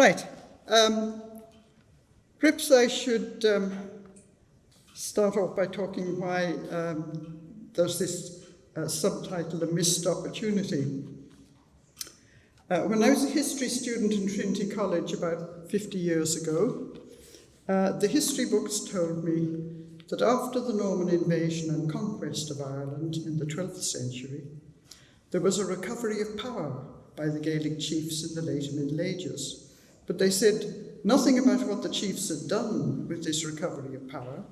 Right. Perhaps I should start off by talking why there's this subtitle, A Missed Opportunity. When I was a history student in Trinity College about 50 years ago, the history books told me that after the Norman invasion and conquest of Ireland in the 12th century, there was a recovery of power by the Gaelic chiefs in the late Middle Ages. But they said nothing about what the chiefs had done with this recovery of power.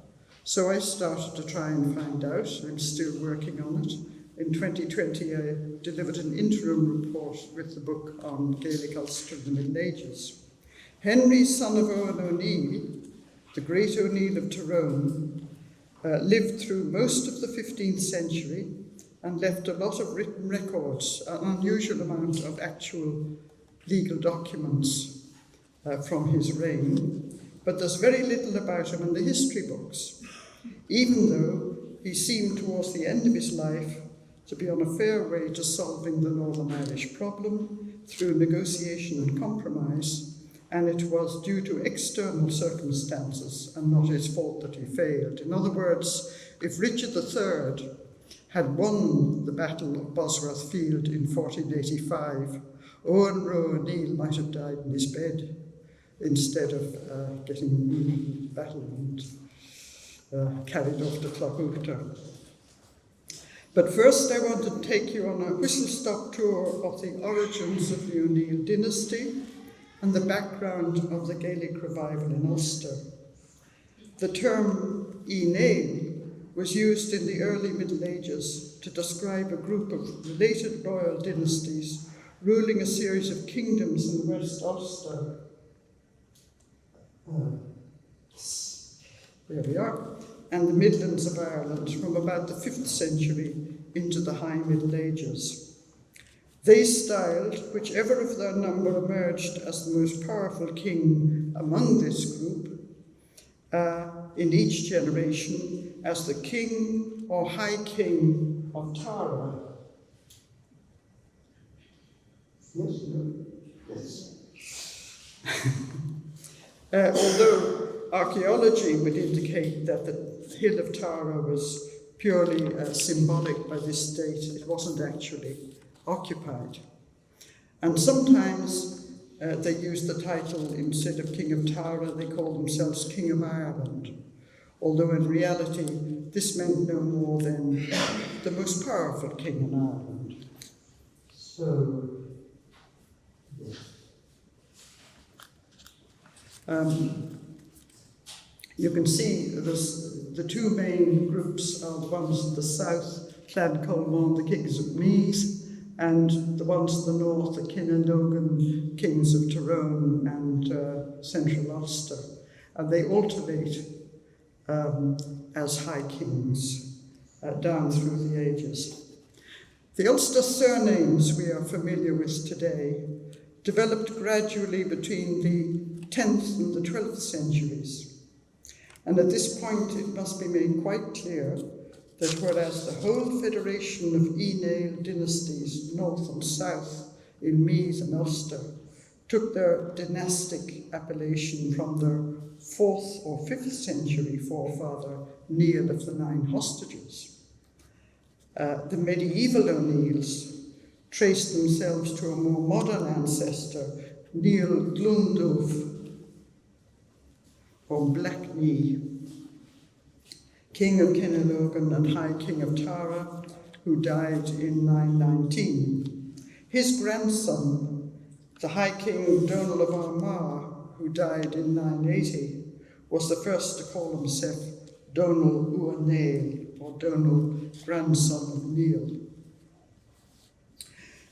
So I started to try and find out. I'm still working on it. In 2020, I delivered an interim report with the book on Gaelic Ulster in the Middle Ages. Henry, son of Eoghan O'Neill, the great O'Neill of Tyrone, lived through most of the 15th century and left a lot of written records, an unusual amount of actual legal documents from his reign. But there's very little about him in the history books, even though he seemed towards the end of his life to be on a fair way to solving the Northern Irish problem through negotiation and compromise, and it was due to external circumstances and not his fault that he failed. In other words, if Richard III had won the Battle of Bosworth Field in 1485, Eoghan Rua O'Neill might have died in his bed instead of getting wounded in the battle and carried off to Clough. But first I want to take you on a whistle-stop tour of the origins of the O'Neill dynasty and the background of the Gaelic revival in Ulster. The term Eoghan was used in the early Middle Ages to describe a group of related royal dynasties ruling a series of kingdoms in West Ulster. There we are. And the Midlands of Ireland from about the 5th century into the High Middle Ages. They styled whichever of their number emerged as the most powerful king among this group in each generation as the king or high king of Tara. Yes, no, yes. Although archaeology would indicate that the hill of Tara was purely symbolic by this date, it wasn't actually occupied. And sometimes they used the title, instead of King of Tara, they called themselves King of Ireland, although in reality this meant no more than the most powerful king in Ireland. So, you can see the two main groups are the ones in the south, Clan Colmond, the kings of Meath, and the ones in the north, the Kinnologan kings of Tyrone and central Ulster. And they alternate as high kings down through the ages. The Ulster surnames we are familiar with today developed gradually between the 10th and the 12th centuries. And at this point, it must be made quite clear that whereas the whole federation of Eoghan dynasties, north and south, in Meath and Ulster, took their dynastic appellation from their 4th or 5th century forefather, Niall of the Nine Hostages. The medieval O'Neills traced themselves to a more modern ancestor, Niall Glundove, or Black Knee, king of Kinnologan and High King of Tara, who died in 919. His grandson, the High King Donal of Armagh, who died in 980, was the first to call himself Donal Uannail, or Donal, grandson of Niall.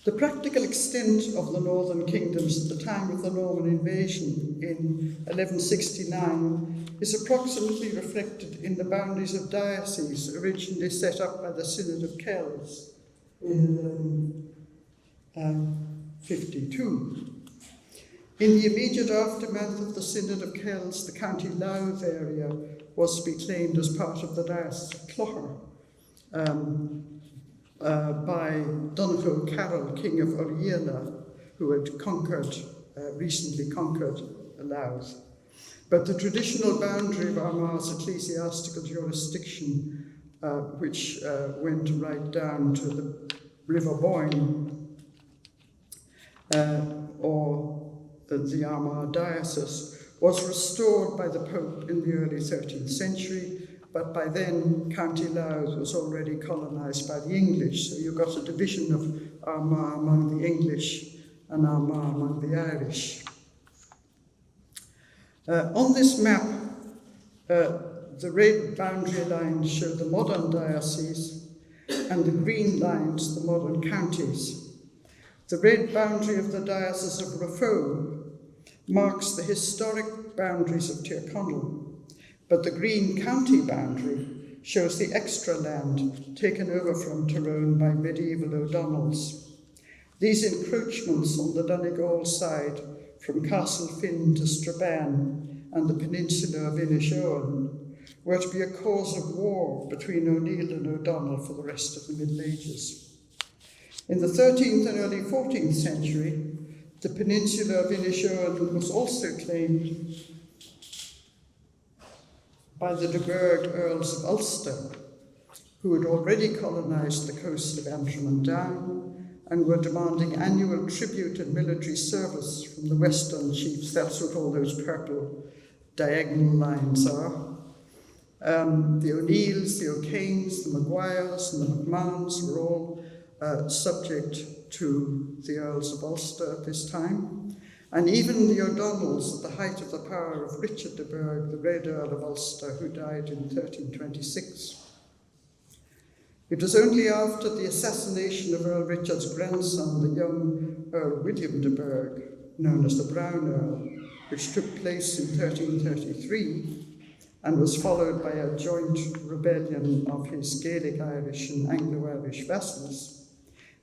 The practical extent of the northern kingdoms at the time of the Norman invasion in 1169 is approximately reflected in the boundaries of dioceses originally set up by the Synod of Kells in 52. In the immediate aftermath of the Synod of Kells, the County Louth area was to be claimed as part of the Diocese of Clough by Donegal Carroll, King of Oriela, who had conquered recently conquered Louth. But the traditional boundary of Armagh's ecclesiastical jurisdiction, which went right down to the River Boyne, or the Armagh diocese, was restored by the Pope in the early 13th century, but by then County Louth was already colonised by the English, so you got a division of Armagh among the English and Armagh among the Irish. On this map, the red boundary lines show the modern diocese and the green lines the modern counties. The red boundary of the Diocese of Raphoe marks the historic boundaries of Tyrconnell, but the green county boundary shows the extra land taken over from Tyrone by medieval O'Donnells. These encroachments on the Donegal side from Castlefin to Strabane and the peninsula of Inishowen were to be a cause of war between O'Neill and O'Donnell for the rest of the Middle Ages. In the 13th and early 14th century, the peninsula of Inishowen was also claimed by the de Burgh Earls of Ulster, who had already colonised the coast of Antrim and Down and were demanding annual tribute and military service from the western chiefs. That's what all those purple diagonal lines are. The O'Neills, the O'Kanes, the Maguires and the McMahons were all subject to the Earls of Ulster at this time. And even the O'Donnells, at the height of the power of Richard de Burgh, the Red Earl of Ulster, who died in 1326. It was only after the assassination of Earl Richard's grandson, the young Earl William de Burgh, known as the Brown Earl, which took place in 1333 and was followed by a joint rebellion of his Gaelic Irish and Anglo-Irish vassals,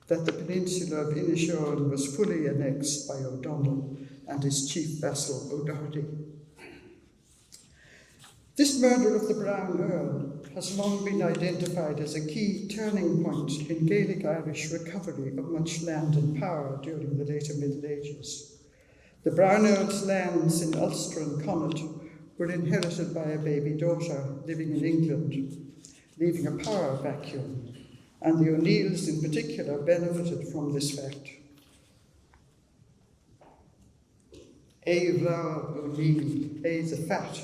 that the peninsula of Inishowen was fully annexed by O'Donnell and his chief vassal O'Doherty. This murder of the Brown Earl has long been identified as a key turning point in Gaelic Irish recovery of much land and power during the later Middle Ages. The Brown Earl's lands in Ulster and Connaught were inherited by a baby daughter living in England, leaving a power vacuum, and the O'Neills in particular benefited from this fact. Eoghan O'Neill, the Fat,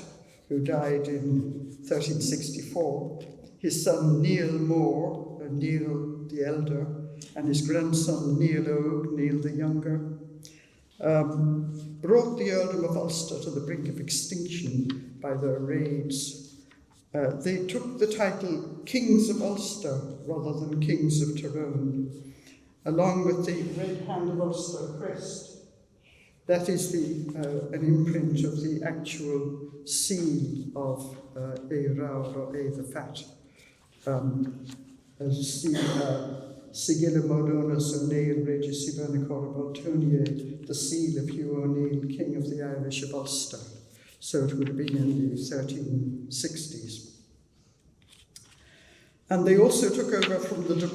who died in 1364, his son Neil Moore, Neil the elder, and his grandson Neil Og, Neil the younger, brought the earldom of Ulster to the brink of extinction by their raids. They took the title Kings of Ulster rather than Kings of Tyrone, along with the Red Hand of Ulster crest. That is an imprint of the actual seal of Eoghan or the Fat. Sigilla Modonus O'Neill Regis Ibernicor Baltonier, the seal of Hugh O'Neill, King of the Irish of Ulster. So it would have been in the 1360s. And they also took over from the de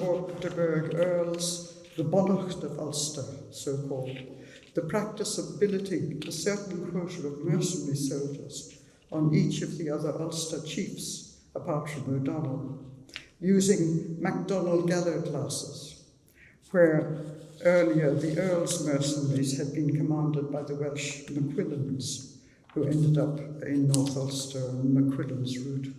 Burgh Earls the Bonacht of Ulster, so-called, the practice of billeting a certain quota of mercenary soldiers on each of the other Ulster chiefs, apart from O'Donnell, using MacDonald Gallo classes, where earlier the Earl's mercenaries had been commanded by the Welsh MacQuillans, who ended up in North Ulster and MacQuillan's route.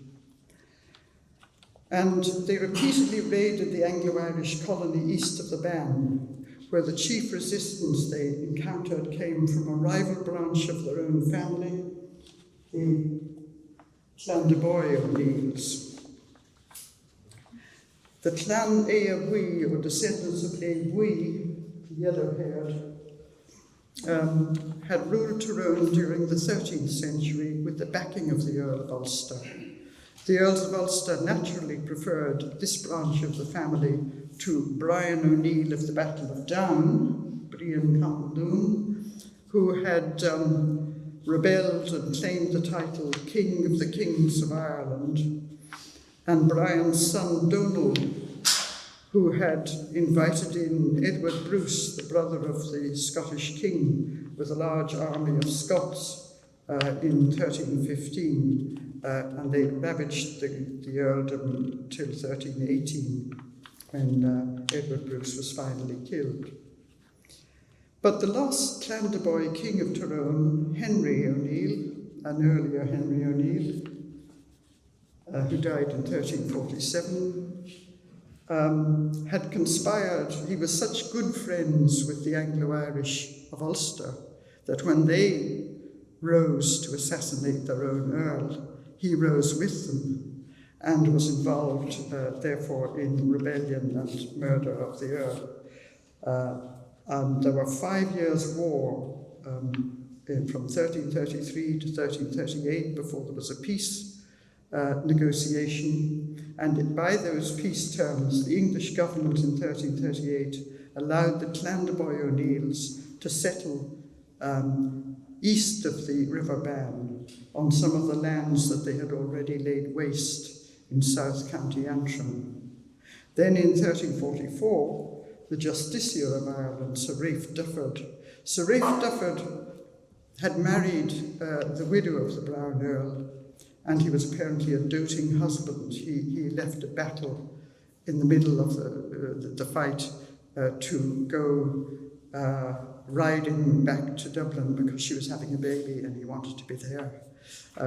And they repeatedly raided the Anglo-Irish colony east of the Bann, where the chief resistance they encountered came from a rival branch of their own family, the Clan de Boy O'Neills. The Clan Eoghan, or descendants of Eoghan, yellow-haired, had ruled Tyrone during the 13th century with the backing of the Earl of Ulster. The Earls of Ulster naturally preferred this branch of the family to Brian O'Neill of the Battle of Down, Brian Cumdoon, who had rebelled and claimed the title King of the Kings of Ireland, and Brian's son Donal, who had invited in Edward Bruce, the brother of the Scottish king, with a large army of Scots in 1315, and they ravaged the earldom till 1318, when Edward Bruce was finally killed. But the last Clandeboy king of Tyrone, Henry O'Neill, an earlier Henry O'Neill, who died in 1347, had conspired. He was such good friends with the Anglo-Irish of Ulster that when they rose to assassinate their own earl, he rose with them and was involved, therefore, in rebellion and murder of the earl. And there were 5 years' war from 1333 to 1338 before there was a peace negotiation. And by those peace terms, the English government in 1338 allowed the Clandeboy O'Neills to settle east of the River Bann on some of the lands that they had already laid waste in South County Antrim. Then in 1344, the Justiciar of Ireland, Sir Ralph Dufford. Sir Ralph Dufford had married the widow of the Brown Earl, and he was apparently a doting husband. He left a battle in the middle of the fight to go riding back to Dublin because she was having a baby and he wanted to be there,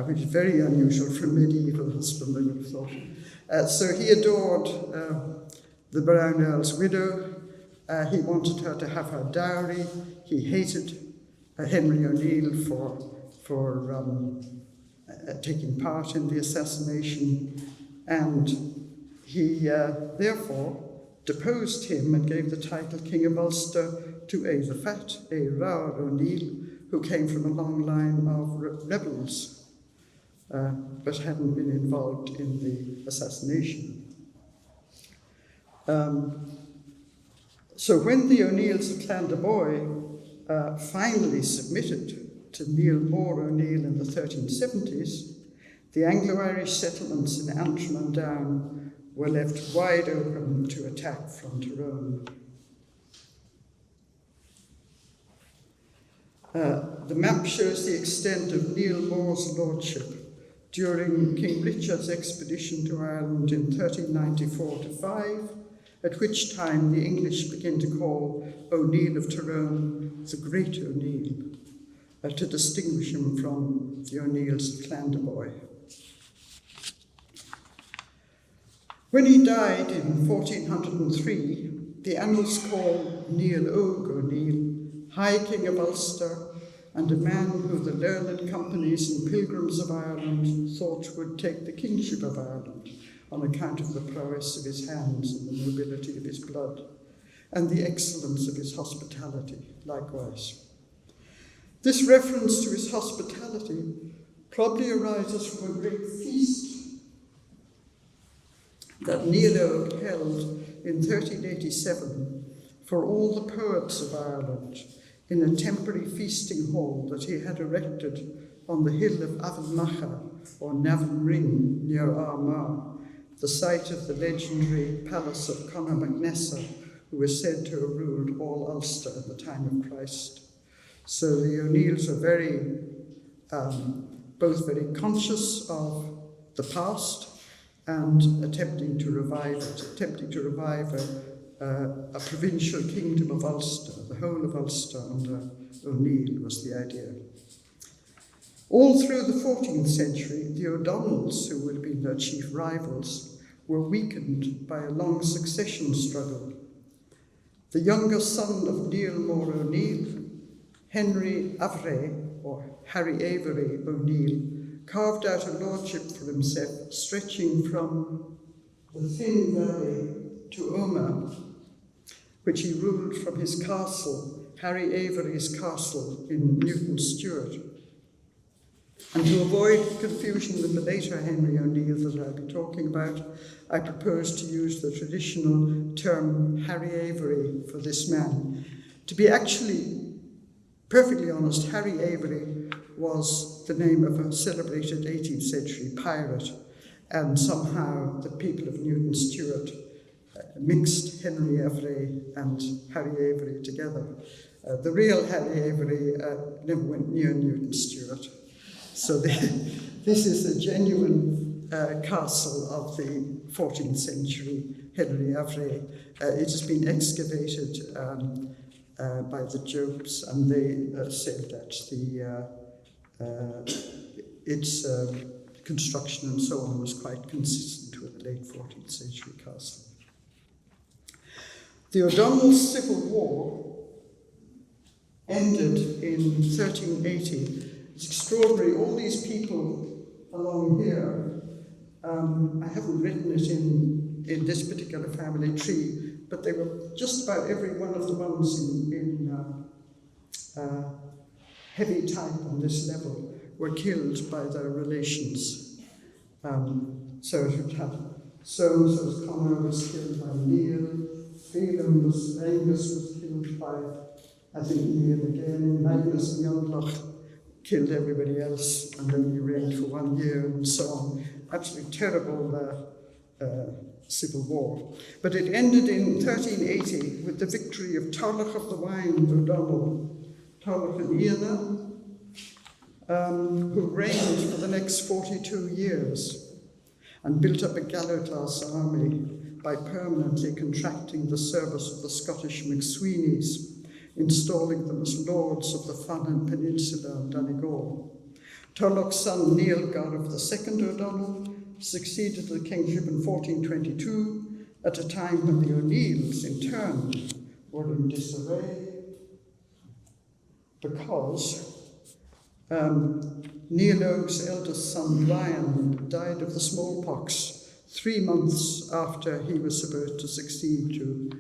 which is very unusual for a medieval husband, I would have thought. So he adored the Brown Earl's widow. He wanted her to have her dowry. He hated Henry O'Neill for taking part in the assassination, and he therefore deposed him and gave the title King of Ulster to the Fat, Eoghan O'Neill, who came from a long line of rebels, but hadn't been involved in the assassination. So when the O'Neills of Clandeboy finally submitted to Neil More O'Neill in the 1370s, the Anglo-Irish settlements in Antrim and Down were left wide open to attack from Tyrone. The map shows the extent of Neil More's lordship during King Richard's expedition to Ireland in 1394-5, at which time the English begin to call O'Neill of Tyrone the Great O'Neill, to distinguish him from the O'Neills of Clandeboy. When he died in 1403, the annals call Neil Og O'Neill High King of Ulster, and a man who the learned companies and pilgrims of Ireland thought would take the kingship of Ireland on account of the prowess of his hands and the nobility of his blood, and the excellence of his hospitality likewise. This reference to his hospitality probably arises from a great feast that Neil Og held in 1387 for all the poets of Ireland in a temporary feasting hall that he had erected on the hill of Avonmacha, or Navan Ring, near Armagh, the site of the legendary palace of Conor MacNessa, who was said to have ruled all Ulster at the time of Christ. So the O'Neills are both very conscious of the past and attempting to revive a provincial kingdom of Ulster. The whole of Ulster under O'Neill was the idea. All through the 14th century, the O'Donnells, who would have been their chief rivals, were weakened by a long succession struggle. The younger son of Neil More O'Neill, Henry Avery, or Harry Avery O'Neill, carved out a lordship for himself, stretching from the Thin Valley to Omagh, which he ruled from his castle, Harry Avery's castle in Newton Stewart. And to avoid confusion with the later Henry O'Neill that I'll be talking about, I propose to use the traditional term Harry Avery for this man. To be actually perfectly honest, Harry Avery was the name of a celebrated 18th century pirate, and somehow the people of Newton Stewart mixed Henry Avery and Harry Avery together. The real Harry Avery never went near Newton Stewart. So this is a genuine castle of the 14th century Henry Avery. It has been excavated by the Jobs, and they said that its construction and so on was quite consistent with the late 14th century castle. The O'Donnell Civil War ended in 1380. It's extraordinary, all these people along here, I haven't written it in this particular family tree, but they were just about every one of the ones in heavy type on this level were killed by their relations. So it would have so Connor was killed by Neil, Angus was killed by, I think, Neil again, Magnus and Youngloch killed everybody else, and then he reigned for 1 year and so on. Absolutely terrible civil war. But it ended in 1380 with the victory of Tarlach of the Wine O'Donnell, Tarlach and Eoghan, who reigned for the next 42 years and built up a gallows army by permanently contracting the service of the Scottish McSweeneys, installing them as lords of the Fannin Peninsula and Donegal. Tarlach's son Neilgar of II O'Donnell succeeded the kingship in 1422 at a time when the O'Neills, in turn, were in disarray because Neilog's eldest son Brian died of the smallpox 3 months after he was supposed to succeed to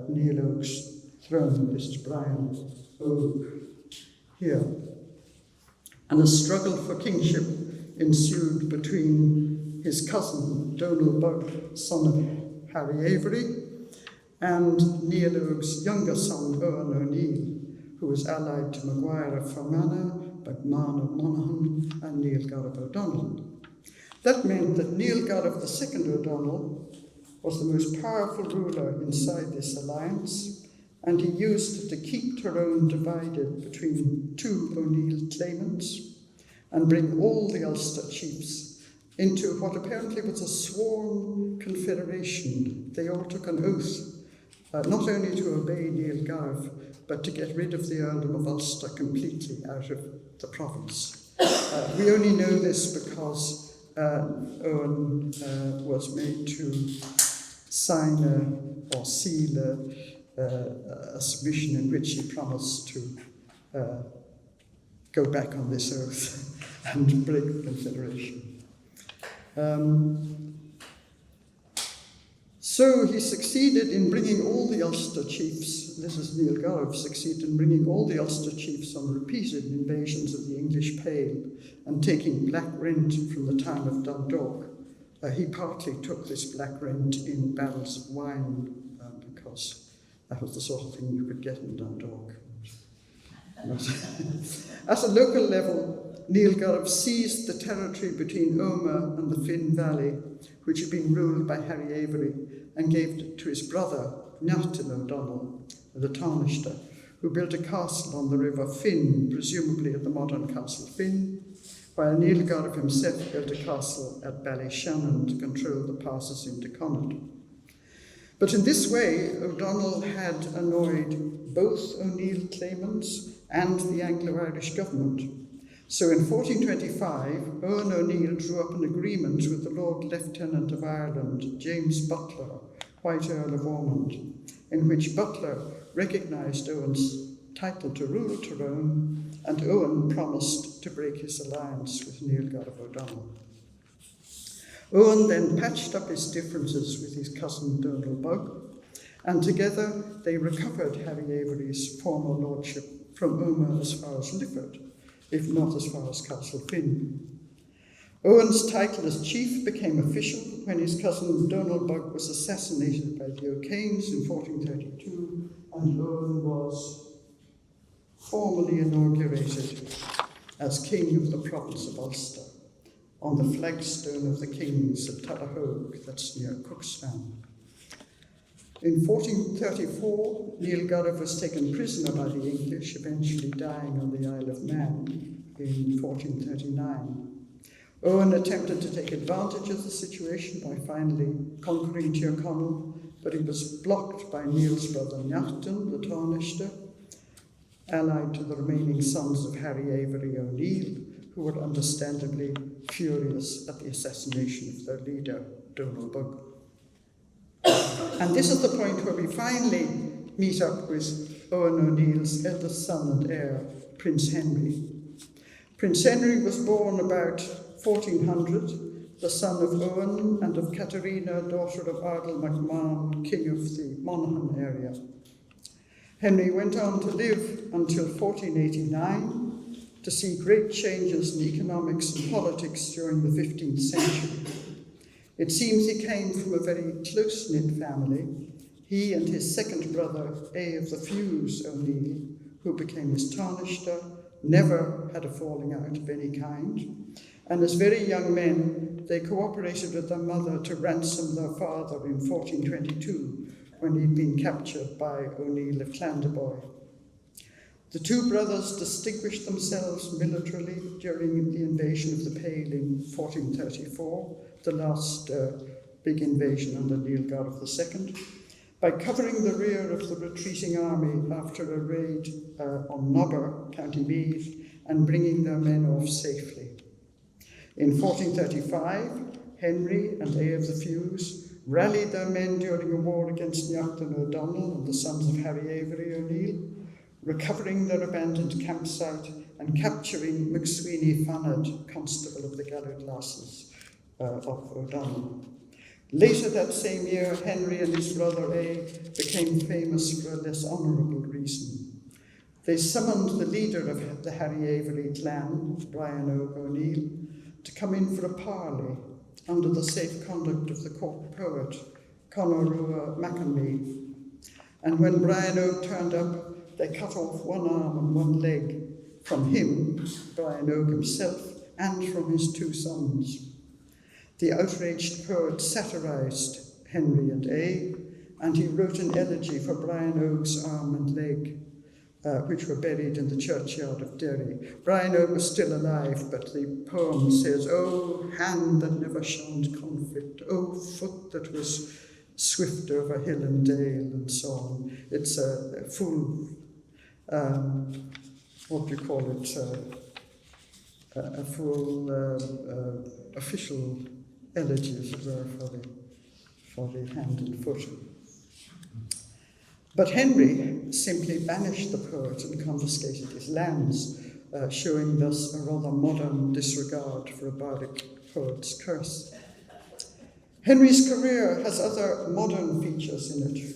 Neilog's throne. This is Brian Oak here. And a struggle for kingship ensued between his cousin Donal Bug, son of Harry Avery, and Neilog's younger son Eoghan O'Neill, who was allied to Maguire of Fermanagh, Bugman of Monaghan, and Neilgar of O'Donnell. That meant that Neilgar of II O'Donnell was the most powerful ruler inside this alliance, and he used it to keep Tyrone divided between two O'Neill claimants and bring all the Ulster chiefs into what apparently was a sworn confederation. They all took an oath, not only to obey Neilgar, but to get rid of the Earldom of Ulster completely out of the province. We only know this because Eoghan was made to sign or seal a submission in which he promised to go back on this oath and break the confederation. So he succeeded in bringing all the Ulster chiefs, this is Neilgar, succeeded in bringing all the Ulster chiefs on repeated invasions of the English Pale and taking black rent from the town of Dundalk. He partly took this black rent in barrels of wine because that was the sort of thing you could get in Dundalk. At a local level, Neilgar seized the territory between Omagh and the Finn Valley, which had been ruled by Harry Avery, and gave it to his brother, Natin O'Donnell, the Taoiseach, who built a castle on the river Finn, presumably at the modern Castle Finn, while Neilgar himself built a castle at Ballyshannon to control the passes into Connaught. But in this way, O'Donnell had annoyed both O'Neill claimants and the Anglo-Irish government. So in 1425, Eoghan O'Neill drew up an agreement with the Lord Lieutenant of Ireland, James Butler, White Earl of Ormond, in which Butler recognised Eoghan's title to rule Tyrone, and Eoghan promised to break his alliance with Neilgar of O'Donnell. Eoghan then patched up his differences with his cousin Donal Bug, and together they recovered Harry Avery's former lordship from Omagh as far as Lifford, if not as far as Castle Finn. Eoghan's title as chief became official when his cousin Donal Bug was assassinated by the O'Kanes in 1432, and Eoghan was formally inaugurated as king of the province of Ulster on the flagstone of the kings at Tullahogue, that's near Cookstown. In 1434, Niall Gurrah was taken prisoner by the English, eventually dying on the Isle of Man in 1439. Eoghan attempted to take advantage of the situation by finally conquering Tyrconnell, but he was blocked by Niall's brother Neachtan, the Taoiseach, allied to the remaining sons of Harry Avery O'Neill, who were understandably furious at the assassination of their leader, Donal Bug. And this is the point where we finally meet up with Eoghan O'Neill's eldest son and heir, Prince Henry. Prince Henry was born about 1400, the son of Eoghan and of Katharine, daughter of Ardal MacMahon, king of the Monaghan area. Henry went on to live until 1489 to see great changes in economics and politics during the 15th century. It seems he came from a very close-knit family. He and his second brother, A of the Fuse O'Neill, who became his Taoiseach, never had a falling out of any kind. And as very young men, they cooperated with their mother to ransom their father in 1422, when he'd been captured by O'Neill of Clandeboy. The two brothers distinguished themselves militarily during the invasion of the Pale in 1434, the last big invasion under Niall Gurrah II, by covering the rear of the retreating army after a raid on Nobber, County Meath, and bringing their men off safely. In 1435, Henry and A of the Fuse rallied their men during a war against Neachtan O'Donnell and the sons of Harry Avery O'Neill, recovering their abandoned campsite and capturing McSweeney Fanad, constable of the Gallant Lasses of O'Donnell. Later that same year, Henry and his brother A became famous for a less honourable reason. They summoned the leader of the Harry Avery clan, Brian O'Neill, to come in for a parley under the safe conduct of the court poet, Eoghan Rua Mackenmeath. And when Brian O turned up, they cut off one arm and one leg from him, Brian O himself, and from his two sons. The outraged poet satirised Henry and A, and he wrote an elegy for Brian O's arm and leg, which were buried in the churchyard of Derry. Brian O was still alive, but the poem says, "Oh, hand that never shunned conflict, oh, foot that was swift over hill and dale," and so on. It's a full, what do you call it, a full official elegy, as it were, for the hand and foot. But Henry simply banished the poet and confiscated his lands, showing thus a rather modern disregard for a bardic poet's curse. Henry's career has other modern features in it.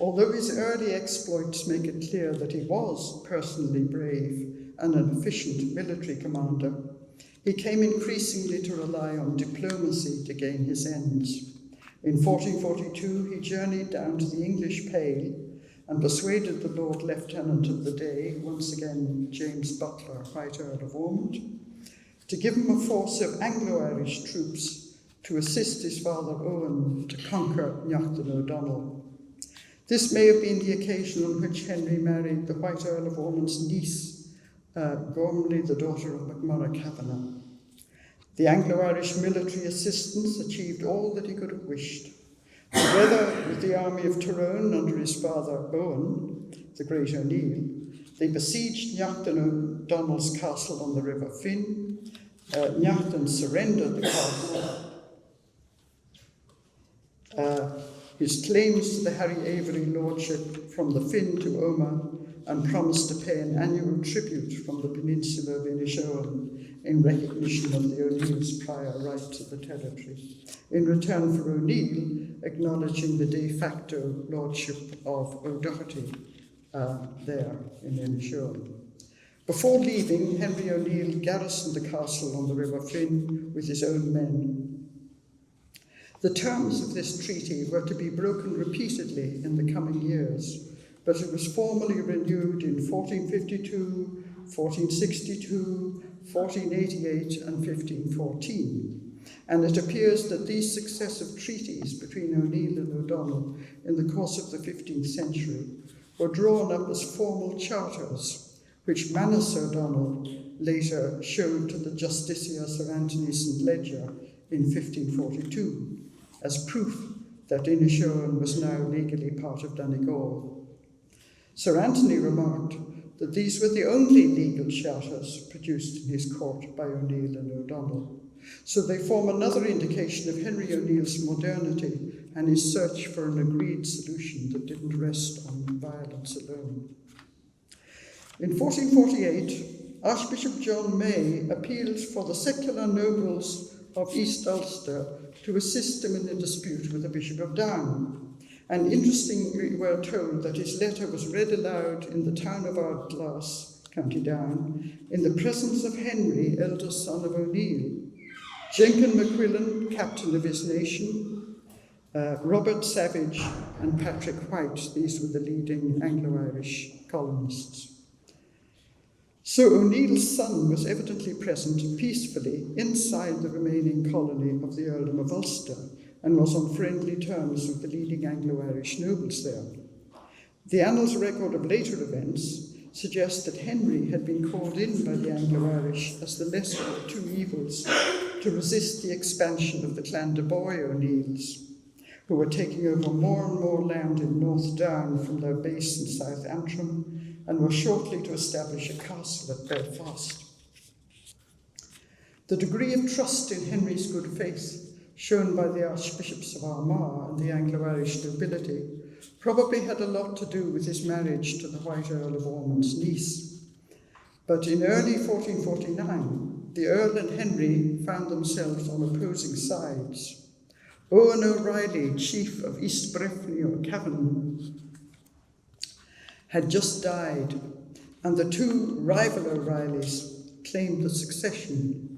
Although his early exploits make it clear that he was personally brave and an efficient military commander, he came increasingly to rely on diplomacy to gain his ends. In 1442, he journeyed down to the English Pale and persuaded the Lord Lieutenant of the day, once again James Butler, White Earl of Ormond, to give him a force of Anglo-Irish troops to assist his father Eoghan to conquer Neachtan O'Donnell. This may have been the occasion on which Henry married the White Earl of Ormond's niece, Gormley, the daughter of MacMurrough Cavan. The Anglo-Irish military assistance achieved all that he could have wished. Together with the army of Tyrone under his father Eoghan, the great O'Neill, they besieged Neachtan O'Donnell's castle on the River Finn. Neachtan surrendered the castle. His claims to the Harry Avery lordship from the Finn to Omagh, and promised to pay an annual tribute from the peninsula of Inishowen in recognition of the O'Neill's prior right to the territory, in return for O'Neill acknowledging the de facto lordship of O'Doherty there in Inishowen. Before leaving, Henry O'Neill garrisoned the castle on the River Finn with his own men. The terms of this treaty were to be broken repeatedly in the coming years, but it was formally renewed in 1452, 1462, 1488 and 1514. and it appears that these successive treaties between O'Neill and O'Donnell in the course of the 15th century were drawn up as formal charters, which Manus O'Donnell later showed to the Justicia Sir Anthony St. Leger in 1542 as proof that Inishowen was now legally part of Donegal. Sir Anthony remarked that these were the only legal charters produced in his court by O'Neill and O'Donnell, so they form another indication of Henry O'Neill's modernity and his search for an agreed solution that didn't rest on violence alone. In 1448, Archbishop John May appealed for the secular nobles of East Ulster to assist him in a dispute with the Bishop of Down. And interestingly, we're told that his letter was read aloud in the town of Ardglass, County Down, in the presence of Henry, eldest son of O'Neill, Jenkin McQuillan, captain of his nation, Robert Savage and Patrick White. These were the leading Anglo-Irish colonists. So O'Neill's son was evidently present peacefully inside the remaining colony of the Earldom of Ulster and was on friendly terms with the leading Anglo-Irish nobles there. The Annals record of later events suggests that Henry had been called in by the Anglo-Irish as the lesser of two evils to resist the expansion of the Clan de Boy O'Neills, who were taking over more and more land in North Down from their base in South Antrim, and were shortly to establish a castle at Belfast. The degree of trust in Henry's good faith shown by the Archbishops of Armagh and the Anglo-Irish nobility probably had a lot to do with his marriage to the White Earl of Ormond's niece. But in early 1449, the Earl and Henry found themselves on opposing sides. Eoghan O'Reilly, chief of East Breffni or Cavan, had just died, and the two rival O'Reillys claimed the succession.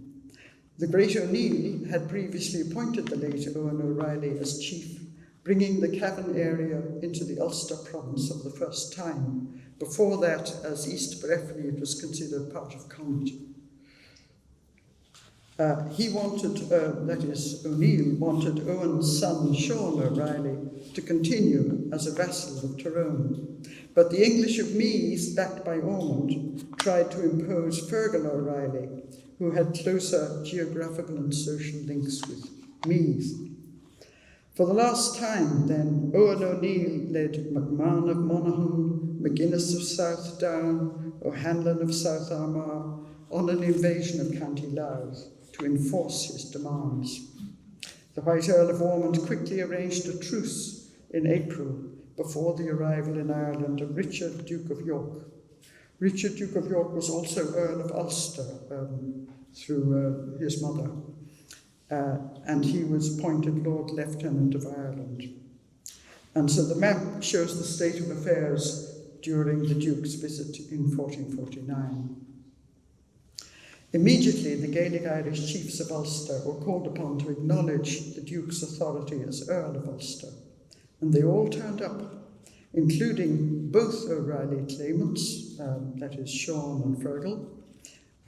The great O'Neill had previously appointed the late Eoghan O'Reilly as chief, bringing the Cavan area into the Ulster province for the first time. Before that, as East Breffni, it was considered part of Connaught. O'Neill wanted Owen's son, Sean O'Reilly, to continue as a vassal of Tyrone. But the English of Meath, backed by Ormond, tried to impose Fergal O'Reilly, who had closer geographical and social links with Meath. For the last time, then, Eoghan O'Neill led MacMahon of Monaghan, McGuinness of South Down, O'Hanlon of South Armagh, on an invasion of County Louth to enforce his demands. The White Earl of Ormond quickly arranged a truce in April before the arrival in Ireland of Richard, Duke of York. Richard, Duke of York, was also Earl of Ulster through his mother, and he was appointed Lord Lieutenant of Ireland. And so the map shows the state of affairs during the Duke's visit in 1449. Immediately, the Gaelic Irish chiefs of Ulster were called upon to acknowledge the Duke's authority as Earl of Ulster, and they all turned up, including both O'Reilly claimants, that is Sean and Fergal,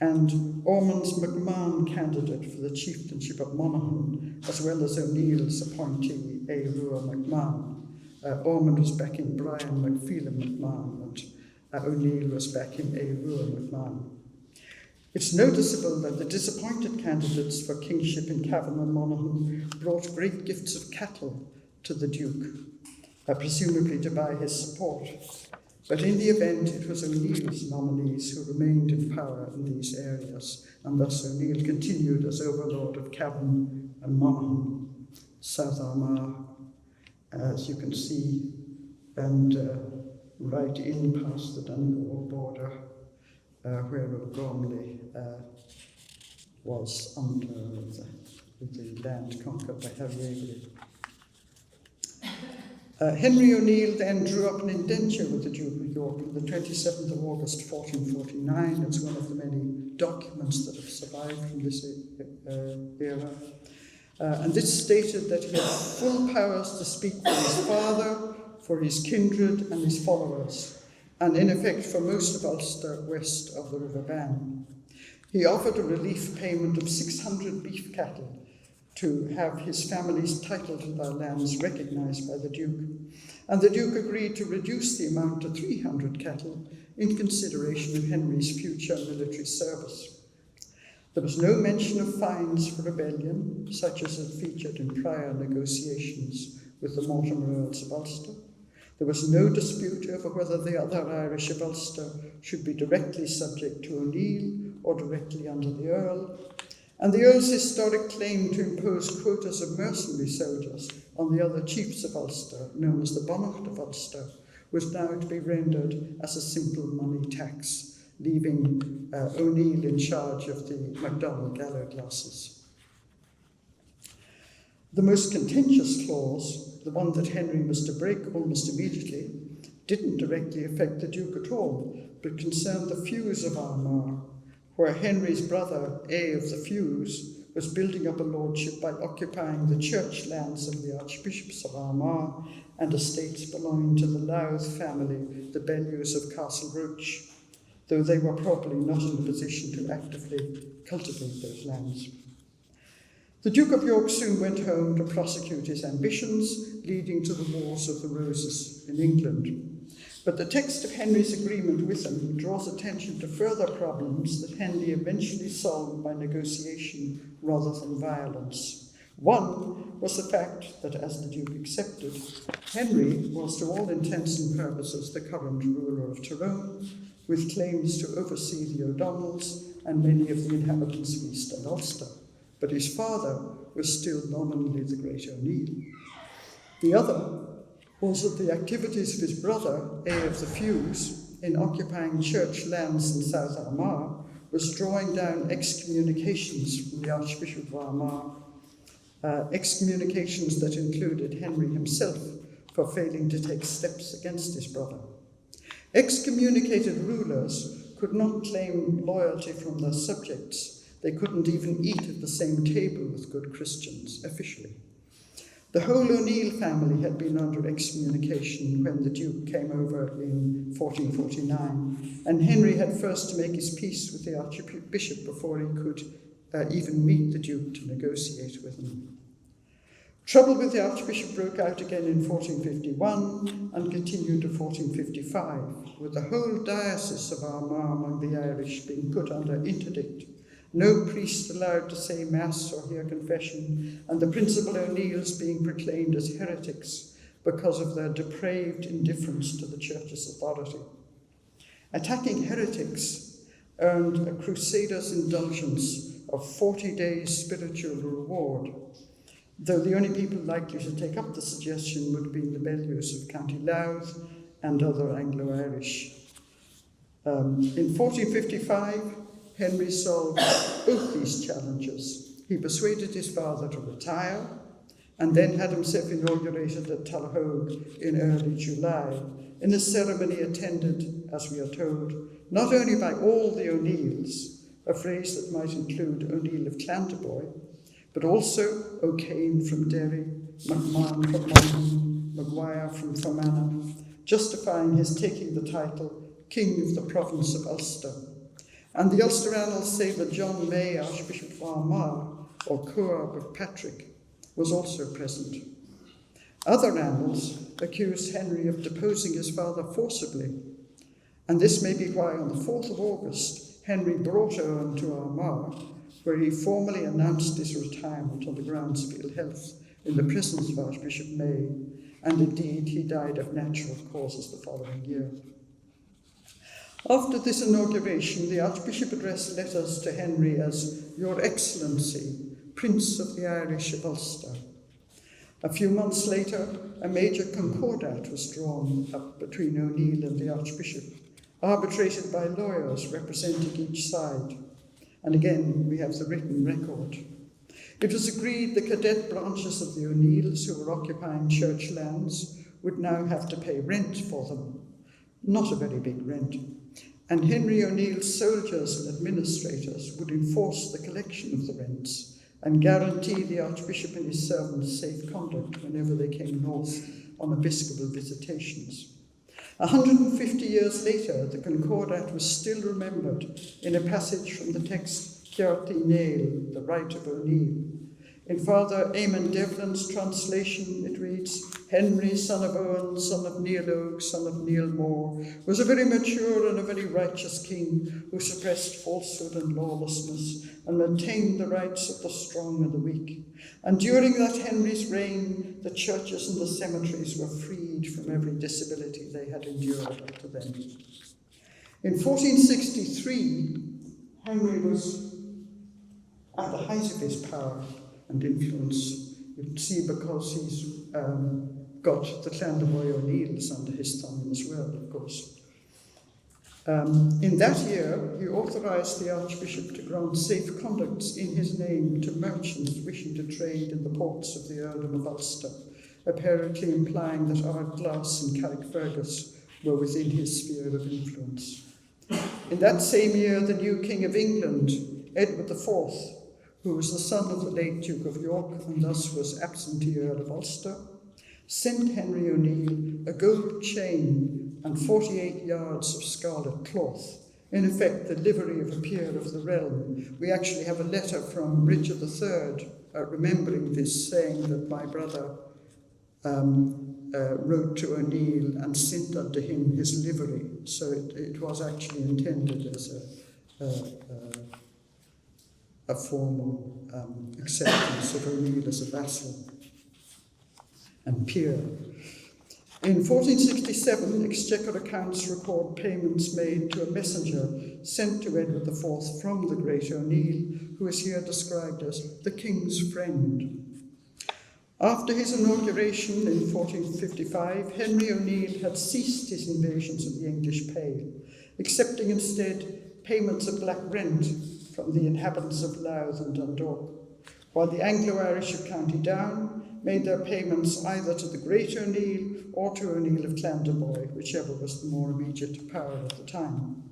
and Ormond's MacMahon candidate for the chieftainship of Monaghan, as well as O'Neill's appointee, Eoghan Rua MacMahon. Ormond was backing Brian MacPhelan MacMahon, and O'Neill was backing Eoghan Rua MacMahon. It's noticeable that the disappointed candidates for kingship in Cavan and Monaghan brought great gifts of cattle to the Duke, presumably to buy his support. But in the event, it was O'Neill's nominees who remained in power in these areas, and thus O'Neill continued as overlord of Cavan and Monaghan, South Armagh, as you can see, and right in past the Donegal border, where O'Gormley was under the land conquered by Harry Avery. Henry O'Neill then drew up an indenture with the Duke of York on the 27th of August 1449. It's one of the many documents that have survived from this era. And this stated that he had full powers to speak for his father, for his kindred and his followers, and in effect for most of Ulster west of the River Bann. He offered a relief payment of 600 beef cattle to have his family's title to their lands recognised by the Duke, and the Duke agreed to reduce the amount to 300 cattle in consideration of Henry's future military service. There was no mention of fines for rebellion, such as had featured in prior negotiations with the Mortimer Earls of Ulster. There was no dispute over whether the other Irish of Ulster should be directly subject to O'Neill or directly under the Earl, and the Earl's historic claim to impose quotas of mercenary soldiers on the other chiefs of Ulster, known as the Bonnet of Ulster, was now to be rendered as a simple money tax, leaving O'Neill in charge of the MacDonald gallow classes. The most contentious clause, the one that Henry was to break almost immediately, didn't directly affect the Duke at all, but concerned the feus of Armagh, where Henry's brother, A of the Feus, was building up a lordship by occupying the church lands of the Archbishops of Armagh and estates belonging to the Louth family, the Bellews of Castle Roach, though they were probably not in a position to actively cultivate those lands. The Duke of York soon went home to prosecute his ambitions, leading to the Wars of the Roses in England. But the text of Henry's agreement with him draws attention to further problems that Henry eventually solved by negotiation rather than violence. One was the fact that, as the Duke accepted, Henry was to all intents and purposes the current ruler of Tyrone, with claims to oversee the O'Donnells and many of the inhabitants of East and Ulster. But his father was still nominally the great O'Neill. The other was that the activities of his brother, A of the Feus, in occupying church lands in South Armagh was drawing down excommunications from the Archbishop of Armagh, excommunications that included Henry himself for failing to take steps against his brother. Excommunicated rulers could not claim loyalty from their subjects. They couldn't even eat at the same table with good Christians, officially. The whole O'Neill family had been under excommunication when the Duke came over in 1449, and Henry had first to make his peace with the Archbishop before he could even meet the Duke to negotiate with him. Trouble with the Archbishop broke out again in 1451 and continued to 1455, with the whole diocese of Armagh among the Irish being put under interdict. No priest allowed to say Mass or hear confession, and the principal O'Neills being proclaimed as heretics because of their depraved indifference to the Church's authority. Attacking heretics earned a crusader's indulgence of 40 days' spiritual reward, though the only people likely to take up the suggestion would have been the Bellews of County Louth and other Anglo-Irish. In 1455, Henry solved both these challenges. He persuaded his father to retire and then had himself inaugurated at Tullahoge in early July, in a ceremony attended, as we are told, not only by all the O'Neills, a phrase that might include O'Neill of Clantaboy, but also O'Kane from Derry, MacMahon from Monaghan, Maguire from Fermanagh, justifying his taking the title King of the Province of Ulster. And the Ulster Annals say that John May, Archbishop of Armagh, or Coab of Patrick, was also present. Other annals accuse Henry of deposing his father forcibly, and this may be why on the 4th of August, Henry brought Eoghan to Armagh, where he formally announced his retirement on the grounds of ill health in the presence of Archbishop May, and indeed he died of natural causes the following year. After this inauguration, the Archbishop addressed letters to Henry as Your Excellency, Prince of the Irish of Ulster. A few months later, a major concordat was drawn up between O'Neill and the Archbishop, arbitrated by lawyers representing each side. And again, we have the written record. It was agreed the cadet branches of the O'Neills who were occupying church lands would now have to pay rent for them. Not a very big rent. And Henry O'Neill's soldiers and administrators would enforce the collection of the rents and guarantee the Archbishop and his servants safe conduct whenever they came north on episcopal visitations. 150 years later, the Concordat was still remembered in a passage from the text Ceartí Néil, the right of O'Neill. In Father Eamon Devlin's translation, it reads, Henry, son of Owen, son of Neil Oak, son of Neil Moore, was a very mature and a very righteous king who suppressed falsehood and lawlessness and maintained the rights of the strong and the weak. And during that Henry's reign, the churches and the cemeteries were freed from every disability they had endured up to then. In 1463, Henry was at the height of his power and influence. You can see because he's got the Clan de Boy O'Neills under his thumb as well, of course. In that year, he authorised the Archbishop to grant safe conducts in his name to merchants wishing to trade in the ports of the Earldom of Ulster, apparently implying that Ardglass and Carrickfergus were within his sphere of influence. In that same year, the new King of England, Edward IV, who was the son of the late Duke of York and thus was absentee Earl of Ulster, sent Henry O'Neill a gold chain and 48 yards of scarlet cloth, in effect the livery of a peer of the realm. We actually have a letter from Richard III remembering this, saying that my brother wrote to O'Neill and sent unto him his livery. So it was actually intended as a formal acceptance of O'Neill as a vassal and peer. In 1467, Exchequer accounts record payments made to a messenger sent to Edward IV from the great O'Neill, who is here described as the king's friend. After his inauguration in 1455, Henry O'Neill had ceased his invasions of the English Pale, accepting instead payments of black rent from the inhabitants of Louth and Dundalk, while the Anglo-Irish of County Down made their payments either to the Great O'Neill or to O'Neill of Clan de Boy, whichever was the more immediate power at the time.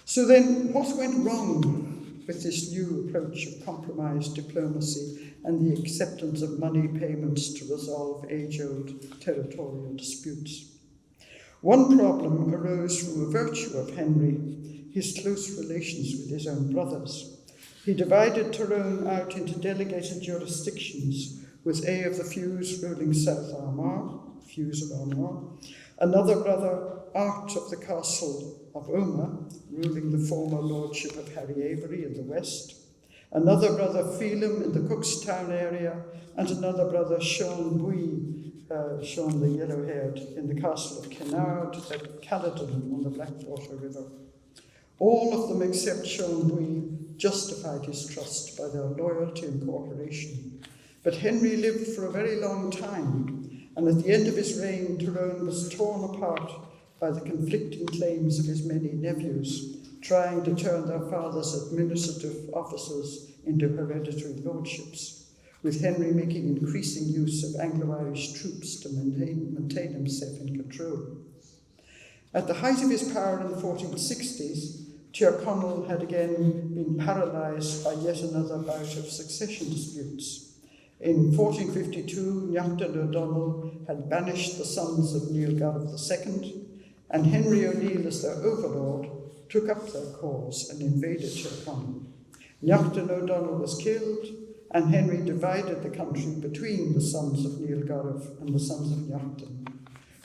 So then, what went wrong with this new approach of compromised diplomacy and the acceptance of money payments to resolve age-old territorial disputes? One problem arose from a virtue of Henry, his close relations with his own brothers. He divided Tyrone out into delegated jurisdictions, with A of the Fews ruling South Armagh, Fews of Armagh, another brother, Art of the Castle of Omagh, ruling the former lordship of Harry Avery in the west, another brother, Phelim, in the Cookstown area, and another brother, Sean Bui, Sean the Yellow-Haired, in the castle of Kennard at Caledon on the Blackwater River. All of them except Sean Bui justified his trust by their loyalty and cooperation. But Henry lived for a very long time, and at the end of his reign, Tyrone was torn apart by the conflicting claims of his many nephews, trying to turn their father's administrative offices into hereditary lordships, with Henry making increasing use of Anglo-Irish troops to maintain himself in control. At the height of his power in the 1460s, Tyrconnell had again been paralysed by yet another bout of succession disputes. In 1452, Neachtan O'Donnell had banished the sons of Neil Gareth II, and Henry O'Neill, as their overlord, took up their cause and invaded Tyrconnell. Neachtan O'Donnell was killed, and Henry divided the country between the sons of Neil Gareth and the sons of Neachtan,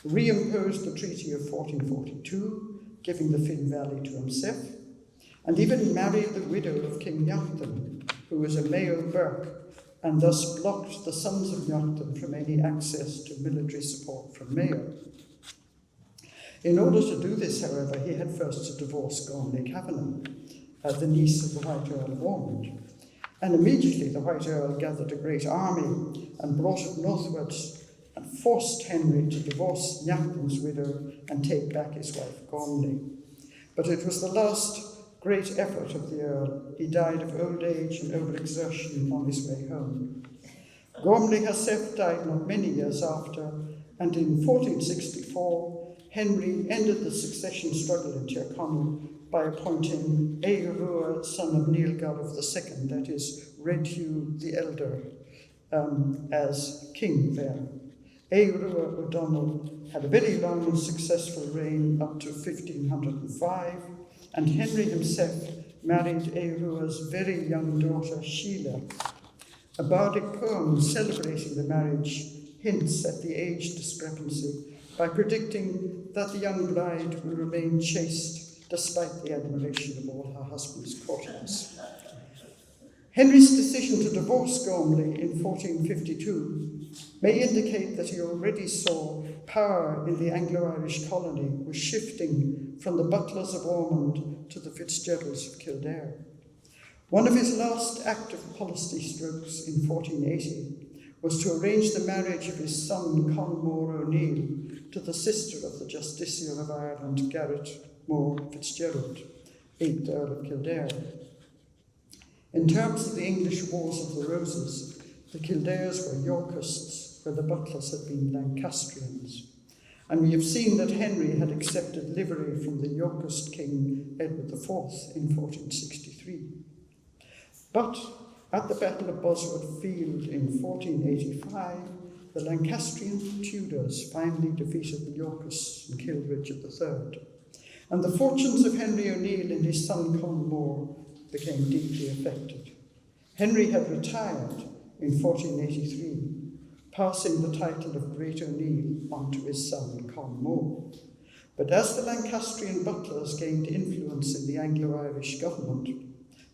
reimposed the Treaty of 1442, giving the Finn Valley to himself, and even married the widow of King Neachtan, who was a Mayo Burke, and thus blocked the sons of Neachtan from any access to military support from Mayo. In order to do this, however, he had first to divorce Gormley Cavan, the niece of the White Earl of Ormond. And immediately the White Earl gathered a great army and brought it northwards and forced Henry to divorce Neachtan's widow and take back his wife Gormley. But it was the last great effort of the Earl. He died of old age and overexertion on his way home. Gormley herself died not many years after, and in 1464, Henry ended the succession struggle in Tyrconnell by appointing Eoghan Rua, son of Neil Gareth II, that is, Red Hugh the Elder, as king there. Eoghan Rua O'Donnell had a very long and successful reign up to 1505, and Henry himself married Eoghan Rua's very young daughter, Sheila, A bardic poem celebrating the marriage hints at the age discrepancy by predicting that the young bride will remain chaste despite the admiration of all her husband's courtiers. Henry's decision to divorce Gormley in 1452 may indicate that he already saw power in the Anglo-Irish colony was shifting from the Butlers of Ormond to the Fitzgeralds of Kildare. One of his last active policy strokes in 1480 was to arrange the marriage of his son Conmore O'Neill to the sister of the Justiciar of Ireland, Garrett More Fitzgerald, 8th Earl of Kildare. In terms of the English Wars of the Roses, the Kildares were Yorkists, where the Butlers had been Lancastrians. And we have seen that Henry had accepted livery from the Yorkist king Edward IV in 1463. But at the Battle of Bosworth Field in 1485, the Lancastrian Tudors finally defeated the Yorkists and killed Richard III. And the fortunes of Henry O'Neill and his son Conmore became deeply affected. Henry had retired in 1483, passing the title of Great O'Neill on to his son Conmore. But as the Lancastrian butlers gained influence in the Anglo-Irish government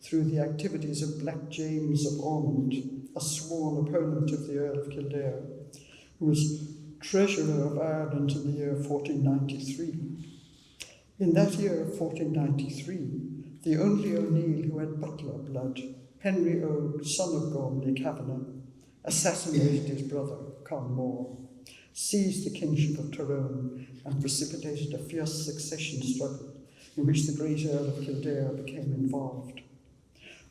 through the activities of Black James of Ormond, a sworn opponent of the Earl of Kildare, who was Treasurer of Ireland in the year 1493. In that year of 1493, the only O'Neill who had butler blood, Henry Eoghan, son of Gormley, Cavan, assassinated his brother, Conmore, seized the kingship of Tyrone, and precipitated a fierce succession struggle in which the great Earl of Kildare became involved.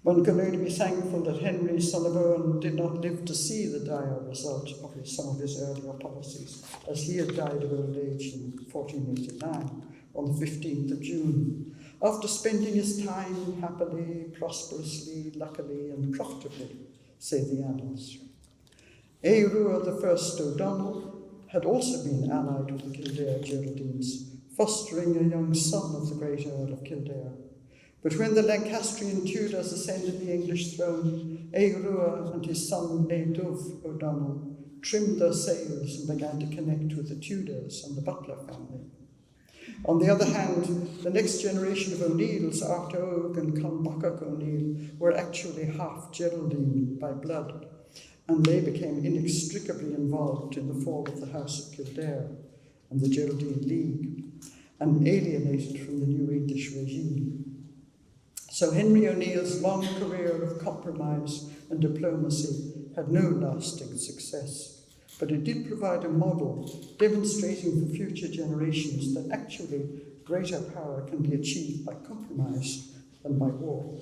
One can only be thankful that Henry, son of Eoghan, did not live to see the dire result of some of his earlier policies, as he had died of old age in 1489, on the 15th of June, after spending his time happily, prosperously, luckily, and profitably, say the annals. Eoghan Rua I O'Donnell had also been allied with the Kildare Geraldines, fostering a young son of the great Earl of Kildare. But when the Lancastrian Tudors ascended the English throne, Eoghan Rua and his son Eadulf O'Donnell trimmed their sails and began to connect with the Tudors and the Butler family. On the other hand, the next generation of O'Neills after Eoghan and Clonbacach O'Neill were actually half Geraldine by blood, and they became inextricably involved in the fall of the House of Kildare and the Geraldine League, and alienated from the new English regime. So Henry O'Neill's long career of compromise and diplomacy had no lasting success. But it did provide a model demonstrating for future generations that actually greater power can be achieved by compromise than by war.